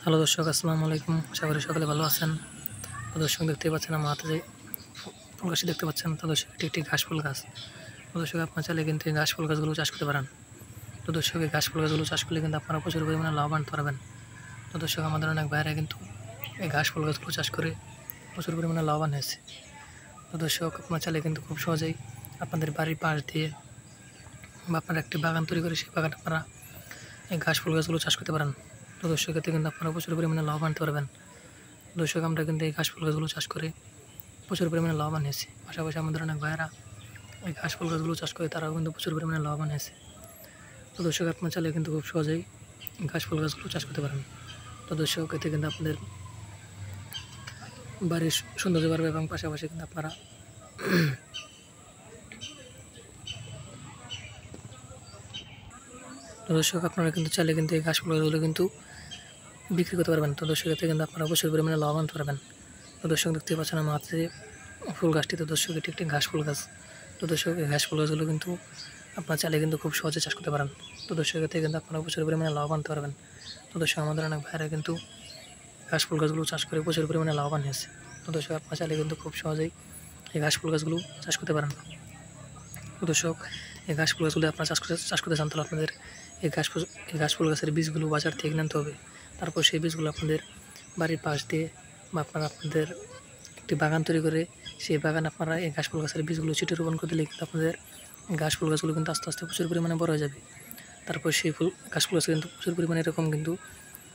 Hello দর্শক, আসসালামু আলাইকুম। আশা করি সকলে ভালো আছেন। তো দর্শক, দেখতেই পাচ্ছেন আমার হাতে যে ফুল গাছটি দেখতে পাচ্ছেন, তো দর্শক এটি একটি ঘাস ফুল গাছ। তো দর্শক, আপনার চাইলে কিন্তু এই ঘাস ফুল গাছগুলো চাষ করতে পারেন। তো দর্শক, এই ঘাস ফুল গাছগুলো চাষ করলে কিন্তু আপনারা প্রচুর পরিমাণে লাভবান হতে পারবেন। তো দর্শক, আমাদের অনেক ভাইরা কিন্তু এই ঘাস ফুল গাছগুলো চাষ করে প্রচুর পরিমাণে লাভবান হয়েছে। তো দর্শক, আপনার চাইলে কিন্তু খুব সহজেই আপনাদের বাড়ির পাশ দিয়ে বা আপনারা একটি বাগান তৈরি করে সেই বাগানে আপনারা এই ঘাস ফুল গাছগুলো চাষ করতে পারেন। তো দর্শক, এতে কিন্তু আপনারা প্রচুর পরিমাণে লাভবান হতে পারবেন। দর্শক, আমরা কিন্তু এই ঘাস ফুল গাছগুলো চাষ করে প্রচুর পরিমাণে লাভবান হয়েছি। পাশাপাশি আমাদের অনেক ভাইয়েরা এই ঘাস ফুল গাছগুলো চাষ করে তারাও কিন্তু প্রচুর পরিমাণে লাভবান হয়েছে। তো দর্শক, আপনার চাইলে কিন্তু খুব সহজেই ঘাস ফুল গাছগুলো চাষ করতে পারেন। তো দর্শক, এতে কিন্তু আপনাদের বাড়ির সৌন্দর্য বাড়বে এবং পাশাপাশি কিন্তু আপনারা তো দর্শক, আপনারা কিন্তু চাইলে কিন্তু এই ঘাস ফুল গাছগুলো কিন্তু বিক্রি করতে পারবেন। তো দর্শক, এতে কিন্তু আপনারা প্রচুর পরিমাণে লাভবান হতে পারবেন। তো দর্শক, দেখতে পাচ্ছেন আমার হাতে যে ফুল গাছটি, তো দর্শক এটি একটি ঘাস ফুল গাছ। তো দর্শক, এই ঘাস ফুল গাছগুলো কিন্তু আপনার চাইলে কিন্তু খুব সহজে চাষ করতে পারেন। তো দর্শক, এতে কিন্তু আপনারা প্রচুর পরিমাণে লাভবান হতে পারবেন। তো দর্শক, আমাদের অনেক ভাইরা কিন্তু ঘাস ফুল গাছগুলো চাষ করে প্রচুর পরিমাণে লাভবান হয়েছে। তো দর্শক, আপনার চাইলে কিন্তু খুব সহজেই এই ঘাস ফুল গাছগুলো চাষ করতে পারেন। তো দর্শক, এই ঘাস ফুল গাছগুলো আপনারা চাষ করতে চান, তাহলে আপনাদের এই ঘাস ফুল গাছের বীজগুলো বাজার থেকে কিনে আনতে হবে। তারপর সেই বীজগুলো আপনাদের বাড়ির পাশ দিয়ে বা আপনাদের একটি বাগান তৈরি করে সেই বাগান আপনারা এই ঘাস ফুল গাছের বীজগুলো ছিটে রোপণ করে দিলে কিন্তু আপনাদের ঘাস ফুল গাছগুলো কিন্তু আস্তে আস্তে প্রচুর পরিমাণে বড় হয়ে যাবে। তারপর সেই ঘাস ফুল গাছে কিন্তু প্রচুর পরিমাণে এরকম কিন্তু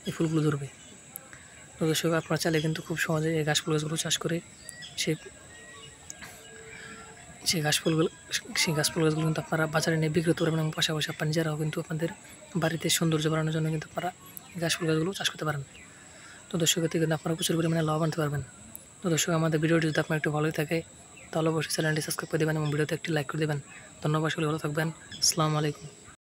এই ফুলগুলো ধরবে। তো দর্শক, আপনারা চাইলে কিন্তু খুব সহজে এই ঘাস ফুল গাছগুলো চাষ করে সেই সেই ঘাস ফুলগুলো সেই ঘাস ফুল গাছগুলো কিন্তু আপনারা বাজারে নিয়ে বিক্রি করতে পারবেন এবং পাশাপাশি আপনার নিজেরাও কিন্তু আপনাদের বাড়িতে সৌন্দর্য বাড়ানোর জন্য কিন্তু আপনারা এই ঘাস ফুল গাছগুলো চাষ করতে পারেন। তো দর্শক, এতে কিন্তু আপনারা প্রচুর পরিমাণে লাভ আনতে পারবেন। তো দর্শক, আমাদের ভিডিওটি যদি আপনার একটু ভালোই থাকে তাহলে অবশ্যই চ্যানেলটি সাবস্ক্রাইব করে দেবেন এবং ভিডিওতে একটি লাইক করে দেবেন। ধন্যবাদ, সকলে ভালো থাকবেন। আসসালামু আলাইকুম।